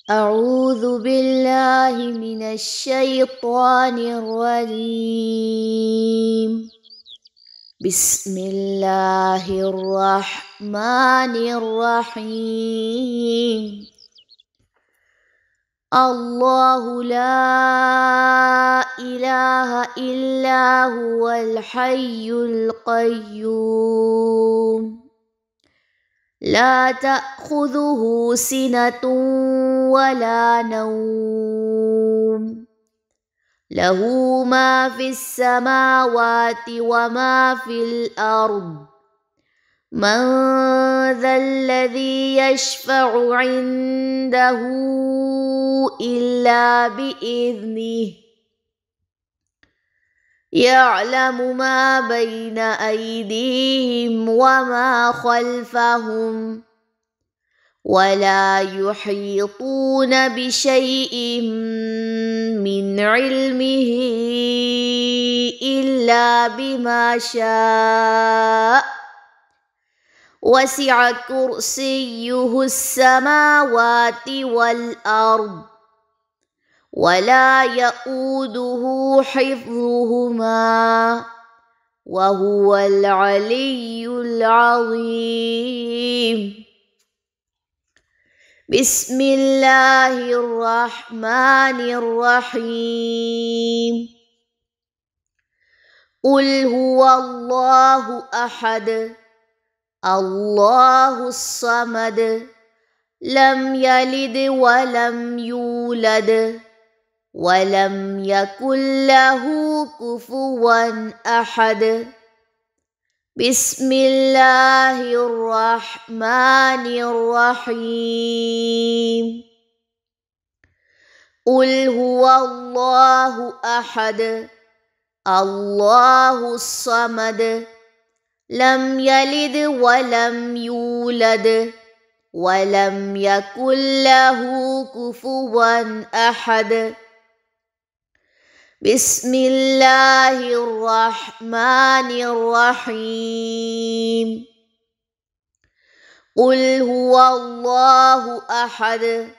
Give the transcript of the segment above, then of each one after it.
أعوذ بالله من الشيطان الرجيم. بسم الله الرحمن الرحيم. الله لا إله إلا هو الحي القيوم لا تأخذه سنة ولا نوم له ما في السماوات وما في الأرض من ذا الذي يشفع عنده إلا بإذنه يعلم ما بين أيديهم وما خلفهم ولا يحيطون بشيء من علمه إلا بما شاء وسع كرسيه السماوات والأرض ولا يؤوده حفظهما وهو العلي العظيم. بسم الله الرحمن الرحيم. قل هو الله أحد الله الصمد لم يلد ولم يولد ولم يكن له كفوا أحد. بسم الله الرحمن الرحيم. قل هو الله أحد الله الصمد لم يلد ولم يولد ولم يكن له كفوا أحد. بسم الله الرحمن الرحيم. قل هو الله أحد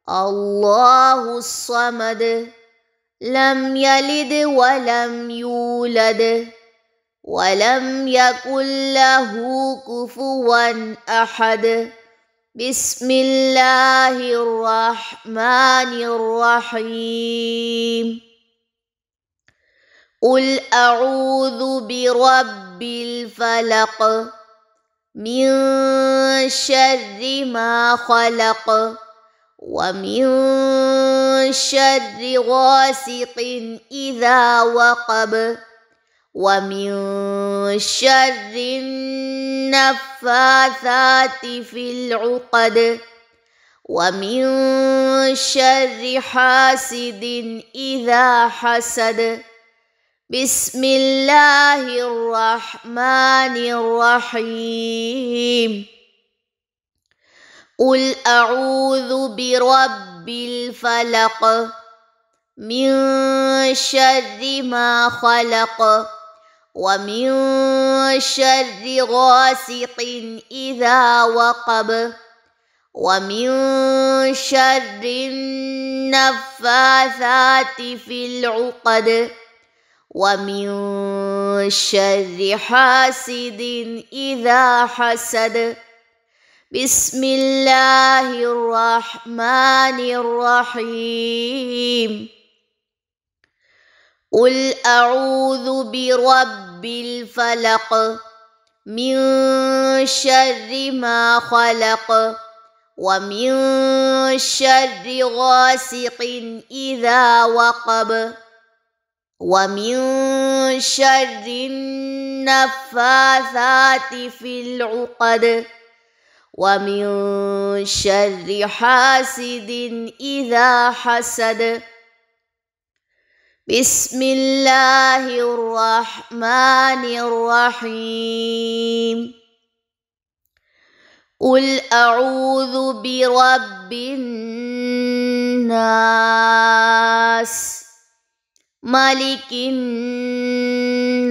الله الصمد لم يلد ولم يولد ولم يكن له كفوا أحد. بسم الله الرحمن الرحيم. قل أعوذ برب الفلق من شر ما خلق ومن شر غاسق إذا وقب ومن شر النفاثات في العقد ومن شر حاسد إذا حسد. بسم الله الرحمن الرحيم. قل أعوذ برب الفلق من شر ما خلق ومن شر غاسق إذا وقب ومن شر النفاثات في العقد ومن شر حاسد إذا حسد. بسم الله الرحمن الرحيم. قل أعوذ برب الفلق من شر ما خلق ومن شر غاسق إذا وقب ومن شر النفاثات في العقد ومن شر حاسد إذا حسد. بسم الله الرحمن الرحيم. قل أعوذ برب الناس ملك الناس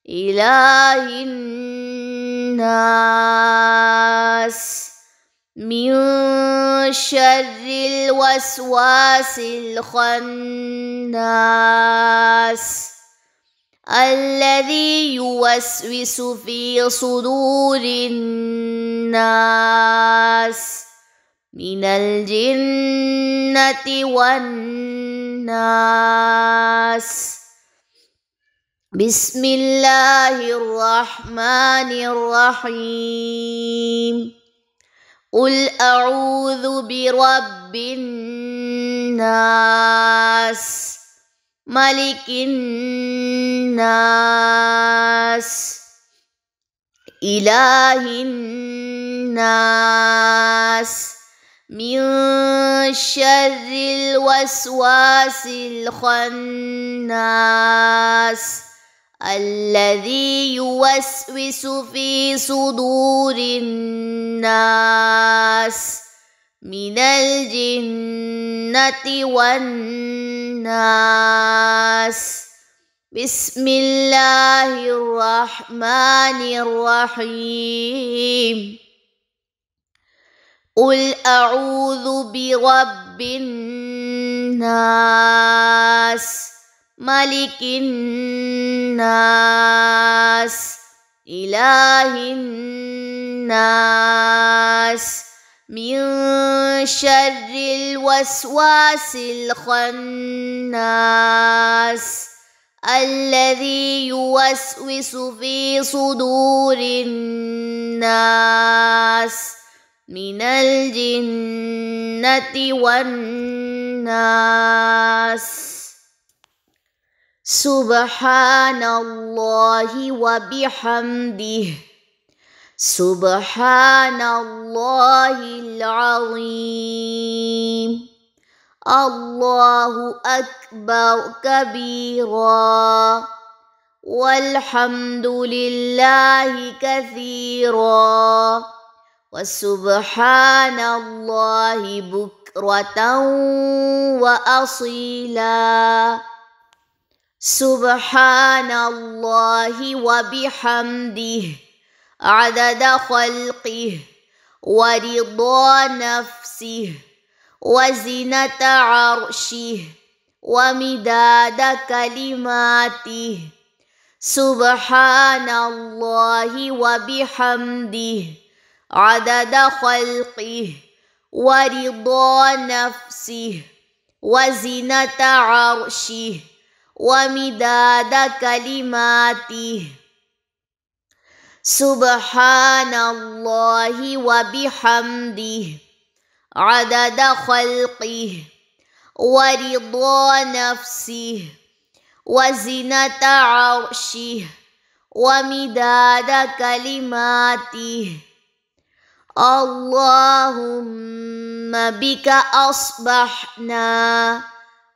إله الناس من شر الوسواس الخناس الذي يوسوس في صدور الناس من الجنة والناس. بسم الله الرحمن الرحيم. قل أعوذ برب الناس ملك الناس إله الناس من شر الوسواس الخناس الذي يوسوس في صدور الناس من الجنة والناس. بسم الله الرحمن الرحيم. قل أعوذ برب الناس ملك الناس إله الناس من شر الوسواس الخناس الذي يوسوس في صدور الناس من الجنة والناس. سبحان الله وبحمده سبحان الله العظيم. الله أكبر كبيرا والحمد لله كثيرا وسبحان الله بكرة وأصيلا. سبحان الله وبحمده عدد خلقه ورضا نفسه وزنة عرشه ومداد كلماته. سبحان الله وبحمده عدد خلقه ورضا نفسه وزنة عرشه ومداد كلماته. سبحان الله وبحمده عدد خلقه ورضا نفسه وزنة عرشه ومداد كلماته. اللهم بك أصبحنا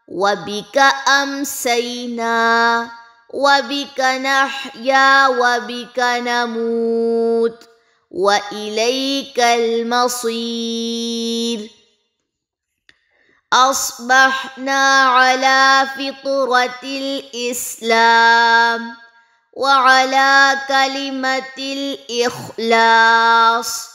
وبك أمسينا وبك نحيا وبك نموت وإليك المصير. أصبحنا على فطرة الإسلام وعلى كلمة الإخلاص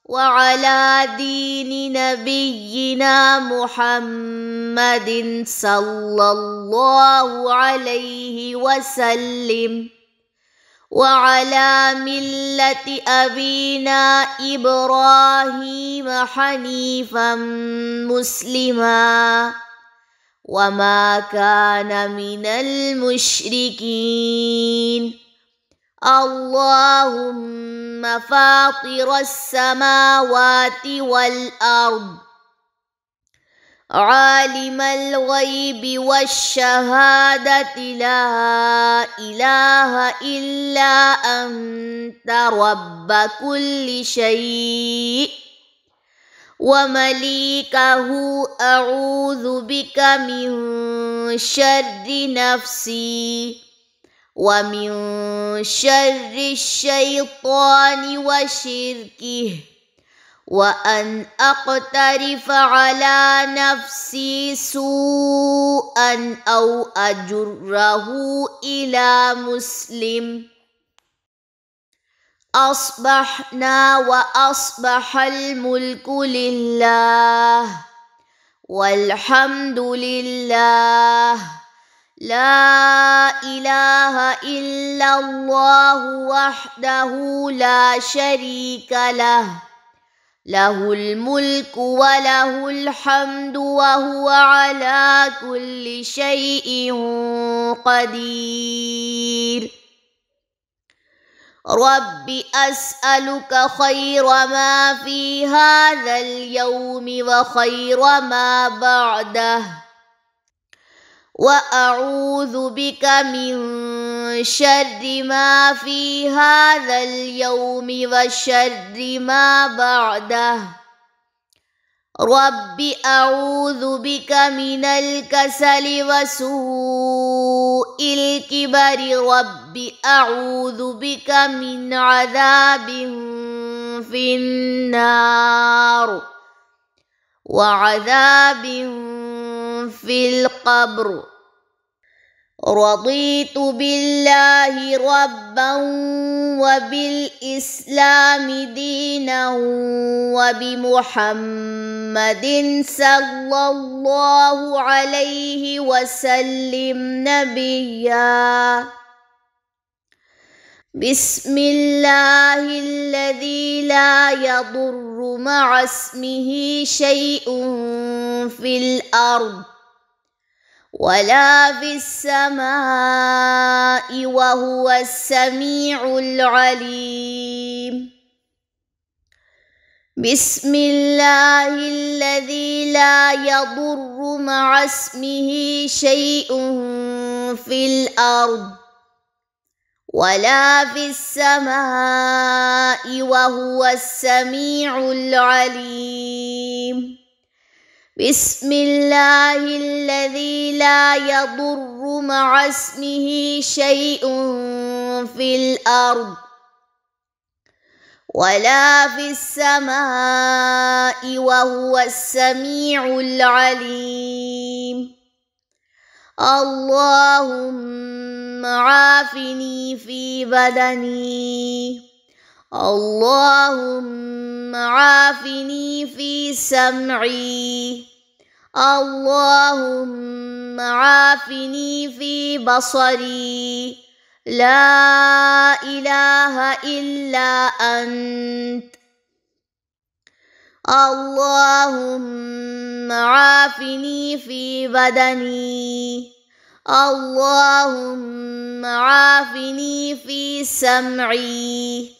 وعلى دين نبينا محمد صلى الله عليه وسلم وعلى ملة أبينا إبراهيم حنيفا مسلما وما كان من المشركين. اللهم فاطر السماوات والأرض عالم الغيب والشهادة لا إله إلا أنت رب كل شيء ومليكه أعوذ بك من شر نفسي ومن شر الشيطان وشركه وأن أقترف على نفسي سوءا أو أجره إلى مسلم. أصبحنا وأصبح الملك لله والحمد لله لا إله إلا الله وحده لا شريك له له الملك وله الحمد وهو على كل شيء قدير. رب أسألك خير ما في هذا اليوم وخير ما بعده، وأعوذ بك من شر ما في هذا اليوم وشر ما بعده. رب أعوذ بك من الكسل وسوء الكبر. رب أعوذ بك من عذاب في النار وعذاب في القبر. رضيت بالله ربا وبالإسلام دينا وبمحمد صلى الله عليه وسلم نبيا. بسم الله الذي لا يضر مع اسمه شيء في الأرض ولا في السماء وهو السميع العليم. بسم الله الذي لا يضر مع اسمه شيء في الأرض ولا في السماء وهو السميع العليم. بسم الله الذي لا يضر مع اسمه شيء في الأرض ولا في السماء وهو السميع العليم. اللهم عافني في بدني، اللهم عافني في سمعي، اللهم عافني في بصري. لا إله إلا أنت. اللهم عافني في بدني، اللهم عافني في سمعي،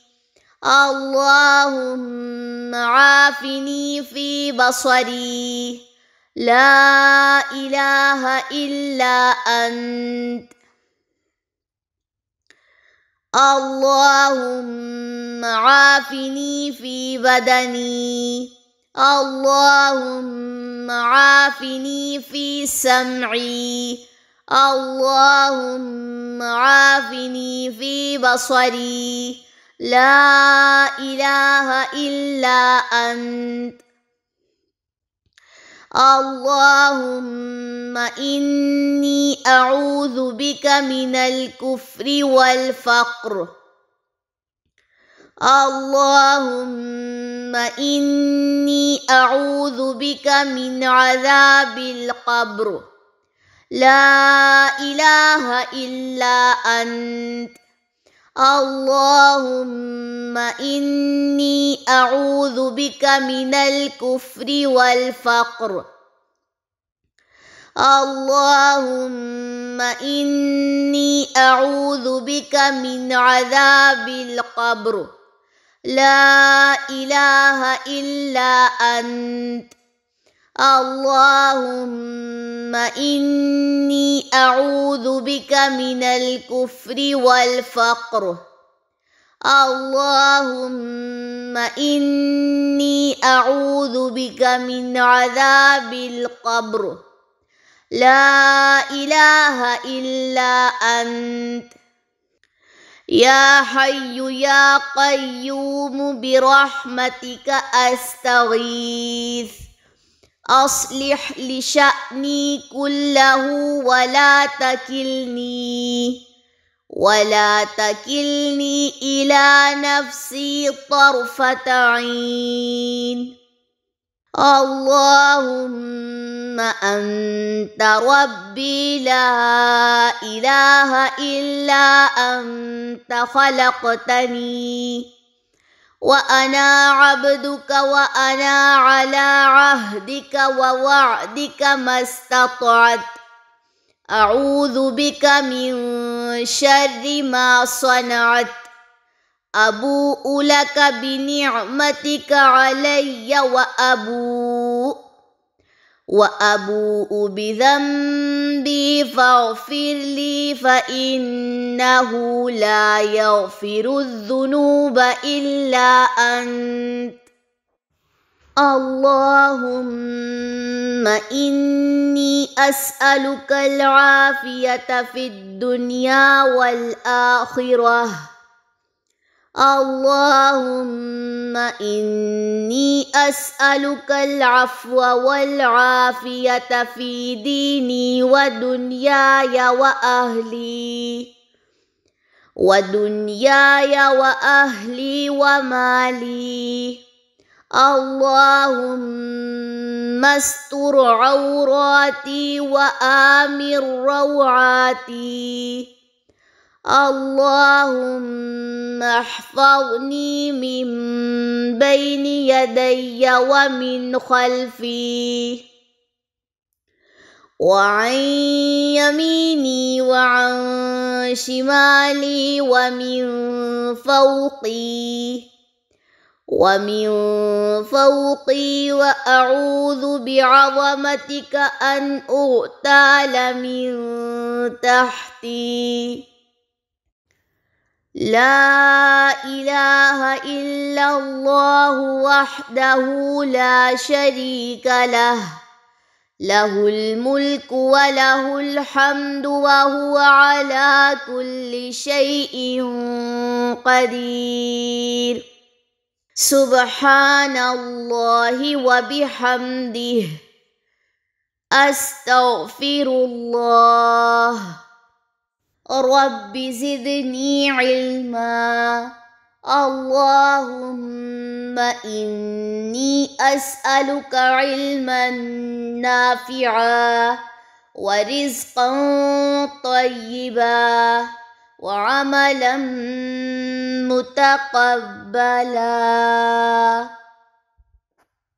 اللهم عافني في بصري. لا إله إلا أنت. اللهم عافني في بدني، اللهم عافني في سمعي، اللهم عافني في بصري. لا إله إلا أنت. اللهم إني أعوذ بك من الكفر والفقر. اللهم إني أعوذ بك من عذاب القبر. لا إله إلا أنت. اللهم إني أعوذ بك من الكفر والفقر. اللهم إني أعوذ بك من عذاب القبر. لا إله إلا أنت. اللهم إني أعوذ بك من الكفر والفقر. اللهم إني أعوذ بك من عذاب القبر. لا إله إلا أنت. يا حي يا قيوم برحمتك أستغيث. أصلح لشأني كله ولا تكلني إلى نفسي طرفة عين. اللهم أنت ربي لا إله إلا أنت خلقتني وأنا عبدك وأنا على عهدك ووعدك ما استطعت. أعوذ بك من شر ما صنعت. أبوء لك بنعمتك علي وأبوء بذنبي فاغفر لي فإنه لا يغفر الذنوب إلا أنت. اللهم إني أسألك العافية في الدنيا والآخرة. اللهم إني أسألك العفو والعافية في ديني ودنياي وأهلي ومالي. اللهم استر عوراتي وآمن روعاتي. اللهم احفظني من بين يدي ومن خلفي وعن يميني وعن شمالي ومن فوقي وأعوذ بعظمتك أن أغتال من تحتي. لا إله إلا الله وحده لا شريك له، له الملك وله الحمد وهو على كل شيء قدير. سبحان الله وبحمده. أستغفر الله. رب زدني علما. اللهم إني أسألك علما نافعا ورزقا طيبا وعملا متقبلا.